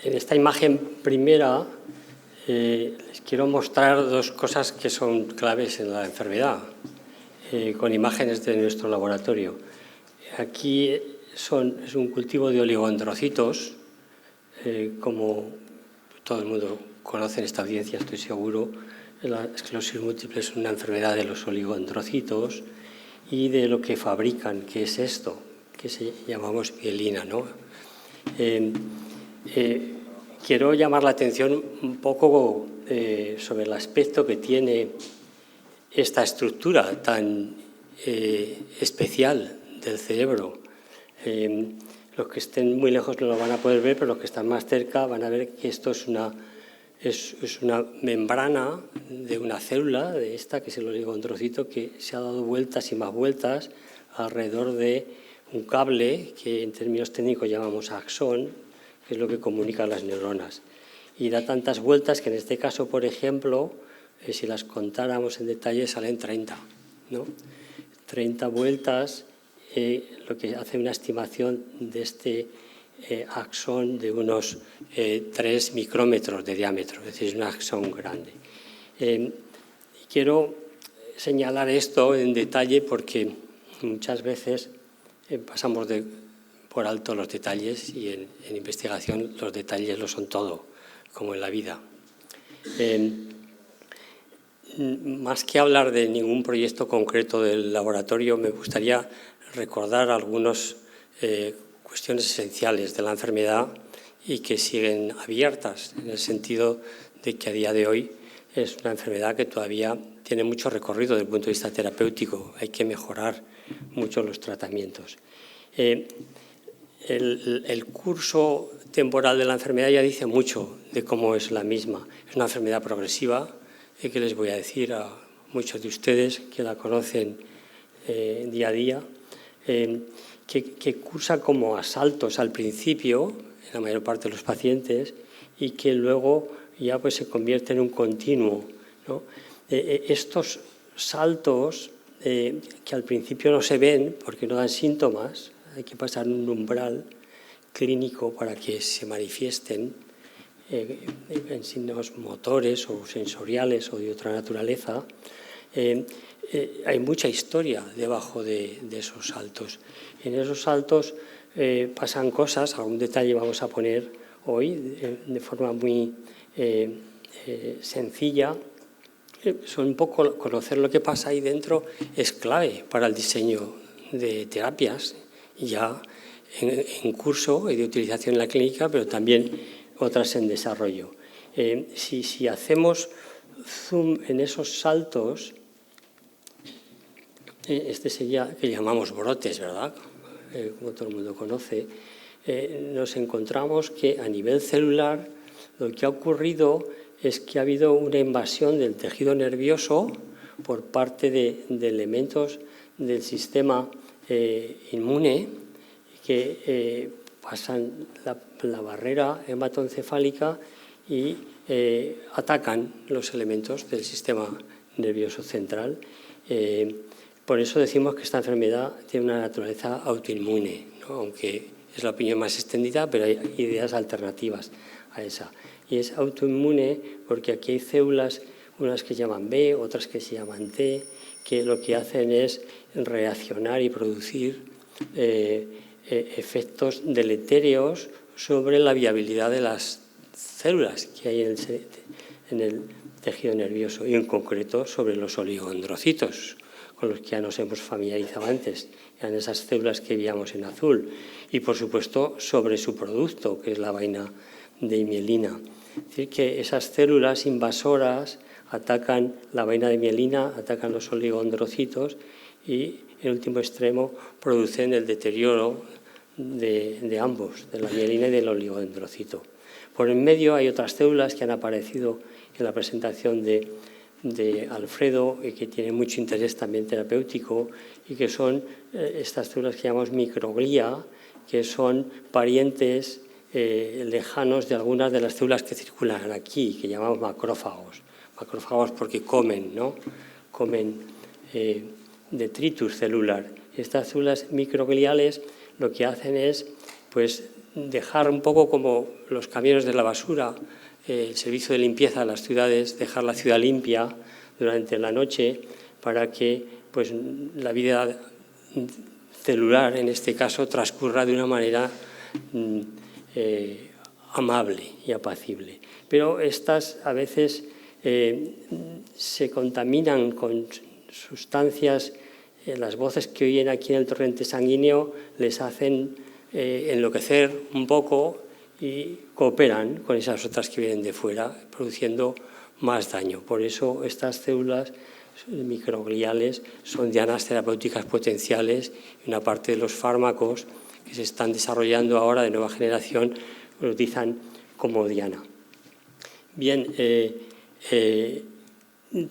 En esta imagen primera les quiero mostrar dos cosas que son claves en la enfermedad, con imágenes de nuestro laboratorio. Aquí es un cultivo de oligodendrocitos, como todo el mundo conoce en esta audiencia, estoy seguro. La esclerosis múltiple es una enfermedad de los oligodendrocitos y de lo que fabrican, que es esto, que llamamos mielina, ¿no? Quiero llamar la atención un poco sobre el aspecto que tiene esta estructura tan especial del cerebro. Los que estén muy lejos no lo van a poder ver, pero los que están más cerca van a ver que esto es una membrana de una célula, de esta, que es el oligodendrocito, que se ha dado vueltas y más vueltas alrededor de un cable que en términos técnicos llamamos axón, que es lo que comunica a las neuronas. Y da tantas vueltas que en este caso, por ejemplo, si las contáramos en detalle, salen 30, ¿no? 30 vueltas, lo que hace una estimación de este axón de unos 3 micrómetros de diámetro, es decir, es un axón grande. Quiero señalar esto en detalle porque muchas veces pasamos por alto los detalles y en investigación los detalles lo son todo, como en la vida. Más que hablar de ningún proyecto concreto del laboratorio, me gustaría recordar algunas cuestiones esenciales de la enfermedad y que siguen abiertas, en el sentido de que a día de hoy es una enfermedad que todavía tiene mucho recorrido desde el punto de vista terapéutico. Hay que mejorar mucho los tratamientos. El curso temporal de la enfermedad ya dice mucho de cómo es la misma. Es una enfermedad progresiva, que les voy a decir a muchos de ustedes que la conocen día a día, que cursa como a saltos al principio, en la mayor parte de los pacientes, y que luego ya pues se convierte en un continuo, ¿no? Estos saltos que al principio no se ven porque no dan síntomas, hay que pasar un umbral clínico para que se manifiesten en signos motores o sensoriales o de otra naturaleza. Hay mucha historia debajo de esos saltos. En esos saltos pasan cosas, algún detalle vamos a poner hoy de forma muy sencilla. Son un poco conocer lo que pasa ahí dentro es clave para el diseño de terapias ya en curso y de utilización en la clínica, pero también otras en desarrollo. Si hacemos zoom en esos saltos, este sería que llamamos brotes, ¿verdad? Como todo el mundo conoce, nos encontramos que a nivel celular lo que ha ocurrido es que ha habido una invasión del tejido nervioso por parte de elementos del sistema inmune que pasan la barrera hematoencefálica y atacan los elementos del sistema nervioso central. Por eso decimos que esta enfermedad tiene una naturaleza autoinmune, ¿no? Aunque es la opinión más extendida, pero hay ideas alternativas a esa. Y es autoinmune porque aquí hay células, unas que se llaman B, otras que se llaman T, que lo que hacen es reaccionar y producir efectos deletéreos sobre la viabilidad de las células que hay en el tejido nervioso y en concreto sobre los oligodendrocitos, con los que ya nos hemos familiarizado antes, eran esas células que veíamos en azul, y por supuesto sobre su producto, que es la vaina de mielina. Es decir, que esas células invasoras atacan la vaina de mielina, atacan los oligodendrocitos y en último extremo producen el deterioro de ambos, de la mielina y del oligodendrocito. Por en medio hay otras células que han aparecido en la presentación de Alfredo y que tienen mucho interés también terapéutico y que son estas células que llamamos microglía, que son parientes lejanos de algunas de las células que circulan aquí, que llamamos macrófagos. Macrófagos porque comen, ¿no? Comen detritus celular. Estas células microgliales lo que hacen es pues, dejar un poco como los camiones de la basura, el servicio de limpieza de las ciudades, dejar la ciudad limpia durante la noche para que pues, la vida celular, en este caso, transcurra de una manera amable y apacible. Pero estas a veces se contaminan con sustancias, las voces que oyen aquí en el torrente sanguíneo les hacen enloquecer un poco y cooperan con esas otras que vienen de fuera, produciendo más daño. Por eso estas células microgliales son dianas terapéuticas potenciales y una parte de los fármacos que se están desarrollando ahora de nueva generación lo utilizan como diana. Bien,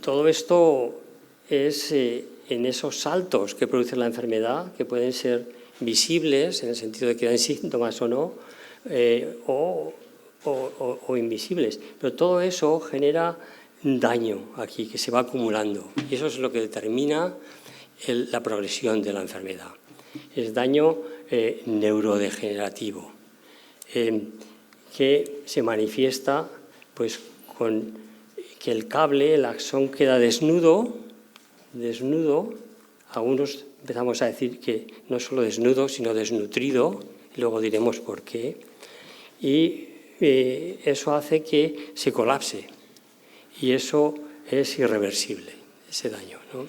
todo esto es en esos saltos que produce la enfermedad, que pueden ser visibles en el sentido de que dan síntomas o no, o invisibles. Pero todo eso genera daño aquí que se va acumulando y eso es lo que determina la progresión de la enfermedad. Es daño neurodegenerativo que se manifiesta pues, con que el cable, el axón queda desnudo, algunos empezamos a decir que no solo desnudo, sino desnutrido, y luego diremos por qué, y eso hace que se colapse, y eso es irreversible, ese daño, ¿no?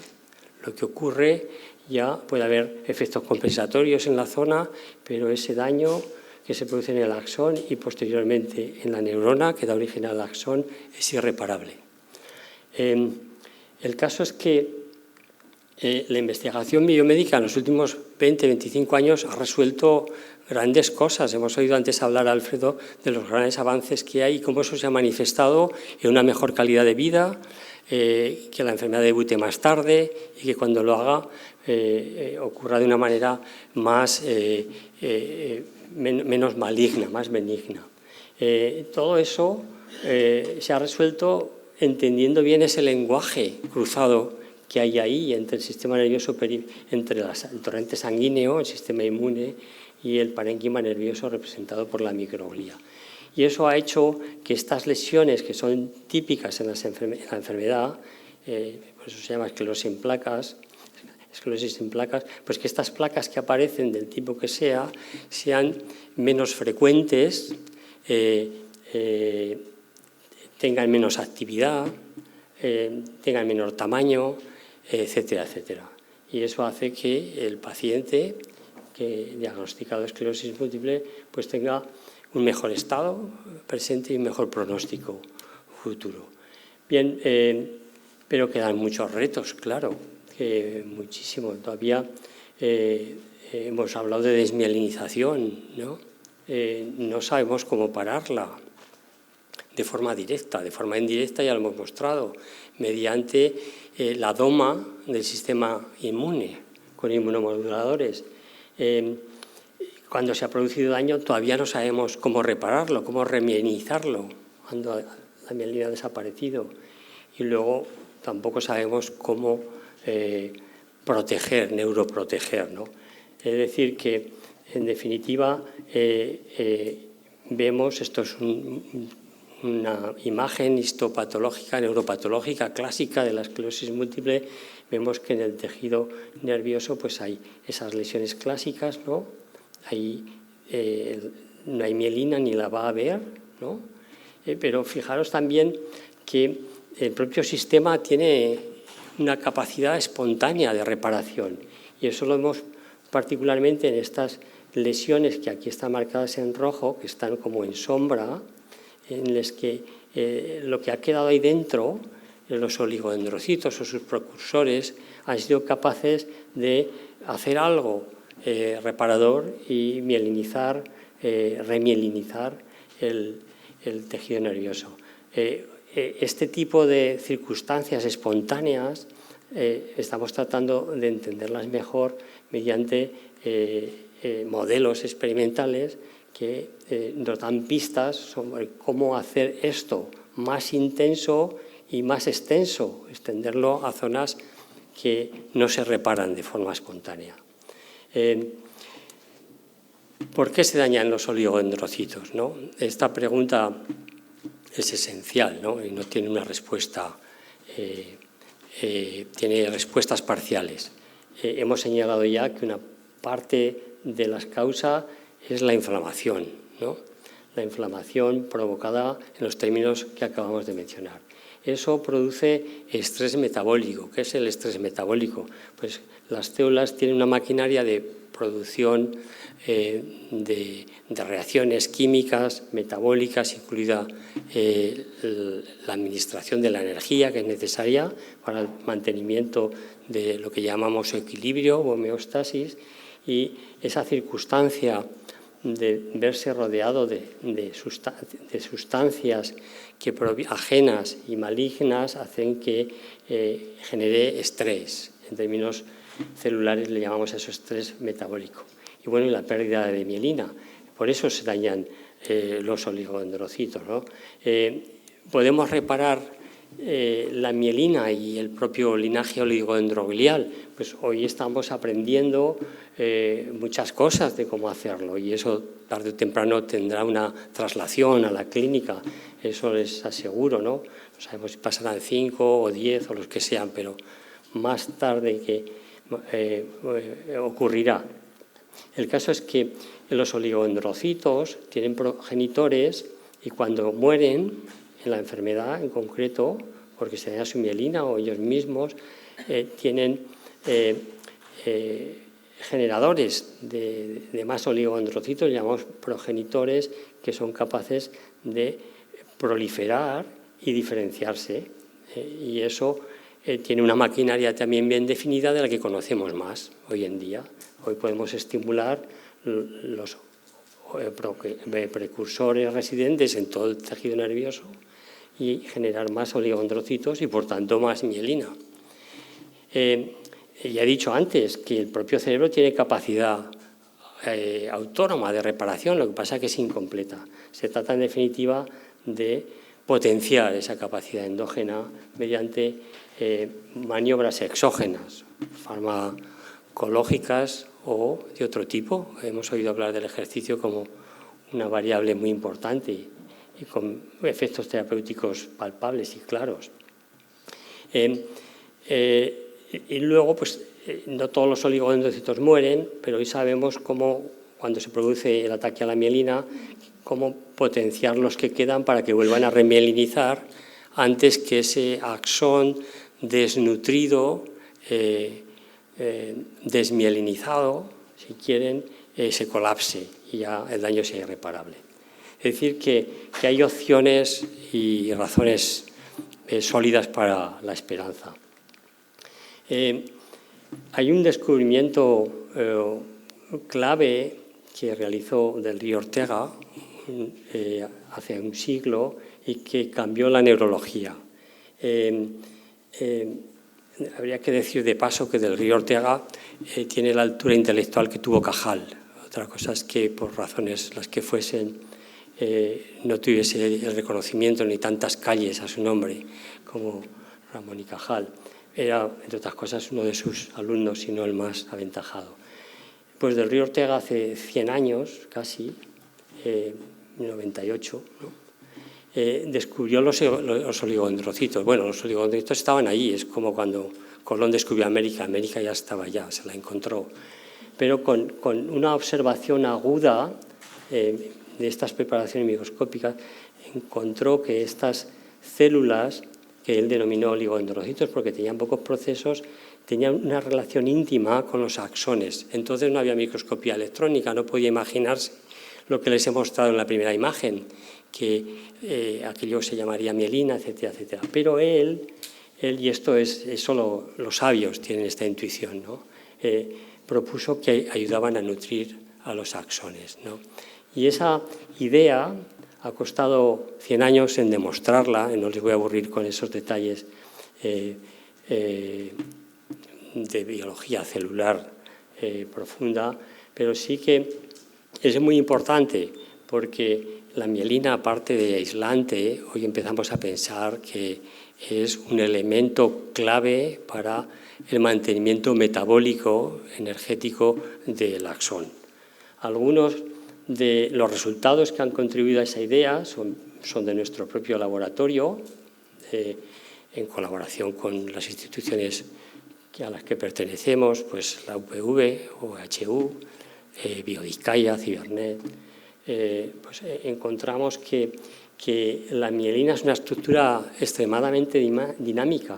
Lo que ocurre, ya puede haber efectos compensatorios en la zona, pero ese daño que se produce en el axón y posteriormente en la neurona que da origen al axón es irreparable. El caso es que la investigación biomédica en los últimos 20-25 años ha resuelto grandes cosas. Hemos oído antes hablar, Alfredo, de los grandes avances que hay y cómo eso se ha manifestado en una mejor calidad de vida, que la enfermedad debute más tarde y que cuando lo haga ocurra de una manera más, menos maligna, más benigna. Todo eso se ha resuelto entendiendo bien ese lenguaje cruzado que hay ahí entre el sistema nervioso, entre el torrente sanguíneo, el sistema inmune y el parénquima nervioso representado por la microglía. Y eso ha hecho que estas lesiones que son típicas en la enfermedad, por eso se llama esclerosis en placas, pues que estas placas que aparecen del tipo que sea, sean menos frecuentes, tengan menos actividad, tengan menor tamaño, etcétera, etcétera. Y eso hace que el paciente que diagnosticado esclerosis múltiple pues tenga un mejor estado presente y un mejor pronóstico futuro. Bien, pero quedan muchos retos, claro, muchísimo. Todavía hemos hablado de desmielinización, ¿no? No sabemos cómo pararla de forma directa, de forma indirecta ya lo hemos mostrado, mediante la doma del sistema inmune con inmunomoduladores. Cuando se ha producido daño todavía no sabemos cómo repararlo, cómo remielinizarlo cuando la mielina ha desaparecido. Y luego tampoco sabemos cómo proteger, neuroproteger, ¿no? Es decir, que en definitiva vemos, esto es una imagen histopatológica, neuropatológica clásica de la esclerosis múltiple, vemos que en el tejido nervioso pues hay esas lesiones clásicas, ¿no? No hay mielina ni la va a haber, ¿no? Pero fijaros también que el propio sistema tiene una capacidad espontánea de reparación y eso lo vemos particularmente en estas lesiones que aquí están marcadas en rojo, que están como en sombra, en las que lo que ha quedado ahí dentro, los oligodendrocitos o sus precursores, han sido capaces de hacer algo reparador y mielinizar, remielinizar el tejido nervioso. Este tipo de circunstancias espontáneas estamos tratando de entenderlas mejor mediante modelos experimentales que nos dan pistas sobre cómo hacer esto más intenso y más extenso, extenderlo a zonas que no se reparan de forma espontánea. ¿Por qué se dañan los oligodendrocitos, ¿no? Esta pregunta es esencial, ¿no? Y no tiene una respuesta, tiene respuestas parciales. Hemos señalado ya que una parte de las causas es la inflamación, ¿no? La inflamación provocada en los términos que acabamos de mencionar. Eso produce estrés metabólico. ¿Qué es el estrés metabólico? Pues las células tienen una maquinaria de producción de reacciones químicas, metabólicas, incluida la administración de la energía que es necesaria para el mantenimiento de lo que llamamos equilibrio o homeostasis, y esa circunstancia de verse rodeado de sustancias ajenas y malignas hacen que genere estrés. En términos celulares le llamamos a eso estrés metabólico. Y bueno, y la pérdida de mielina. Por eso se dañan los oligodendrocitos, ¿no? Podemos reparar la mielina y el propio linaje oligodendroglial. Pues hoy estamos aprendiendo muchas cosas de cómo hacerlo, y eso tarde o temprano tendrá una traslación a la clínica, eso les aseguro, ¿no? No sabemos si pasarán 5 o 10 o los que sean, pero más tarde que ocurrirá. El caso es que los oligodendrocitos tienen progenitores y cuando mueren en la enfermedad en concreto, porque se daña su mielina o ellos mismos, tienen generadores de más oligodendrocitos, llamamos progenitores, que son capaces de proliferar y diferenciarse. Y eso tiene una maquinaria también bien definida de la que conocemos más hoy en día. Hoy podemos estimular los precursores residentes en todo el tejido nervioso y generar más oligodendrocitos y, por tanto, más mielina. Ya he dicho antes que el propio cerebro tiene capacidad autónoma de reparación, lo que pasa es que es incompleta. Se trata, en definitiva, de potenciar esa capacidad endógena mediante maniobras exógenas, farmacológicas o de otro tipo. Hemos oído hablar del ejercicio como una variable muy importante y con efectos terapéuticos palpables y claros. Y luego, pues, no todos los oligodendrocitos mueren, pero hoy sabemos cómo, cuando se produce el ataque a la mielina, cómo potenciar los que quedan para que vuelvan a remielinizar antes que ese axón desnutrido, desmielinizado, si quieren, se colapse y ya el daño sea irreparable. Es decir, que hay opciones y razones sólidas para la esperanza. Hay un descubrimiento clave que realizó Del Río Ortega hace un siglo y que cambió la neurología. Habría que decir de paso que Del Río Ortega tiene la altura intelectual que tuvo Cajal. Otra cosa es que, por razones las que fuesen, no tuviese el reconocimiento ni tantas calles a su nombre como Ramón y Cajal. Era, entre otras cosas, uno de sus alumnos, si no el más aventajado. Pues Del Río Ortega hace 100 años, casi, 98, ¿no? Descubrió los oligodendrocitos. Bueno, los oligodendrocitos estaban allí, es como cuando Colón descubrió América. América ya estaba allá, se la encontró. Pero con una observación aguda de estas preparaciones microscópicas, encontró que estas células, que él denominó oligodendrocitos porque tenían pocos procesos, tenían una relación íntima con los axones. Entonces no había microscopía electrónica, no podía imaginarse lo que les he mostrado en la primera imagen, que aquello se llamaría mielina, etcétera, etcétera. Pero él y esto es solo los sabios tienen esta intuición, ¿no? Propuso que ayudaban a nutrir a los axones, ¿no? Y esa idea ha costado 100 años en demostrarla, y no les voy a aburrir con esos detalles de biología celular profunda, pero sí que es muy importante porque la mielina, aparte de aislante, hoy empezamos a pensar que es un elemento clave para el mantenimiento metabólico, energético del axón. Algunos los resultados que han contribuido a esa idea son de nuestro propio laboratorio, en colaboración con las instituciones a las que pertenecemos, pues la UPV, OHU, Biodiscaya, Cibernet. Pues encontramos que la mielina es una estructura extremadamente dinámica,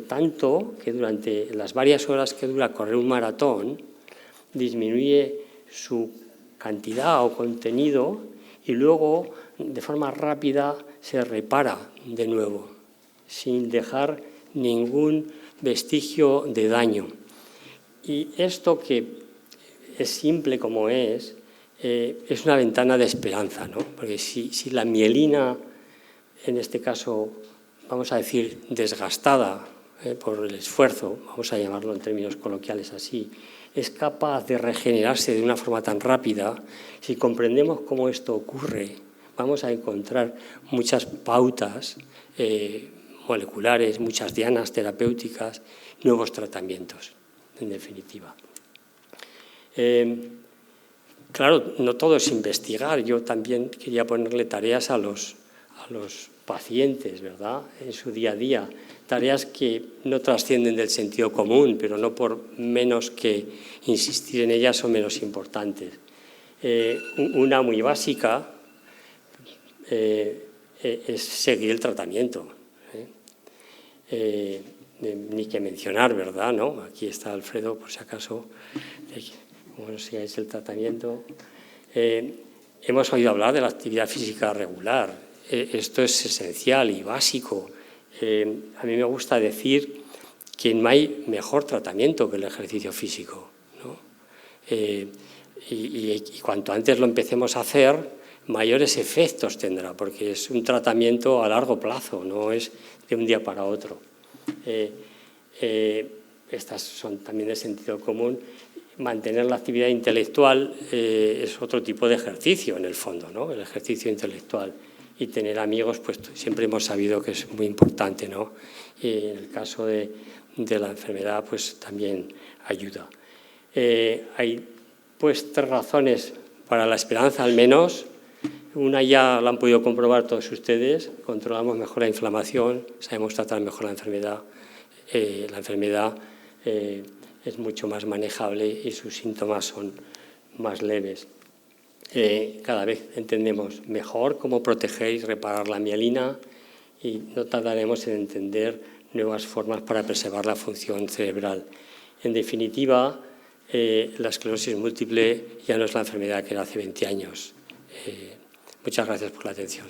tanto que durante las varias horas que dura correr un maratón disminuye su cantidad o contenido y luego de forma rápida se repara de nuevo, sin dejar ningún vestigio de daño. Y esto, que es simple como es una ventana de esperanza, ¿no? Porque si la mielina, en este caso, vamos a decir, desgastada por el esfuerzo, vamos a llamarlo en términos coloquiales así, es capaz de regenerarse de una forma tan rápida, si comprendemos cómo esto ocurre, vamos a encontrar muchas pautas moleculares, muchas dianas terapéuticas, nuevos tratamientos, en definitiva. Claro, no todo es investigar. Yo también quería ponerle tareas a los pacientes, ¿verdad?, en su día a día. Tareas que no trascienden del sentido común, pero no por menos que insistir en ellas son menos importantes. Una muy básica es seguir el tratamiento. Ni que mencionar, ¿verdad?, ¿no? Aquí está Alfredo, por si acaso, como sigáis el tratamiento. Hemos oído hablar de la actividad física regular. Esto es esencial y básico. A mí me gusta decir que no hay mejor tratamiento que el ejercicio físico, ¿no? Y cuanto antes lo empecemos a hacer, mayores efectos tendrá, porque es un tratamiento a largo plazo, no es de un día para otro. Estas son también de sentido común. Mantener la actividad intelectual es otro tipo de ejercicio, en el fondo, ¿no? El ejercicio intelectual. Y tener amigos, pues siempre hemos sabido que es muy importante, ¿no? Y en el caso de la enfermedad, pues también ayuda. Hay pues 3 razones para la esperanza, al menos. Una ya la han podido comprobar todos ustedes: controlamos mejor la inflamación, sabemos tratar mejor la enfermedad. La enfermedad es mucho más manejable y sus síntomas son más leves. Cada vez entendemos mejor cómo proteger y reparar la mielina y no tardaremos en entender nuevas formas para preservar la función cerebral. En definitiva, la esclerosis múltiple ya no es la enfermedad que era hace 20 años. Muchas gracias por la atención.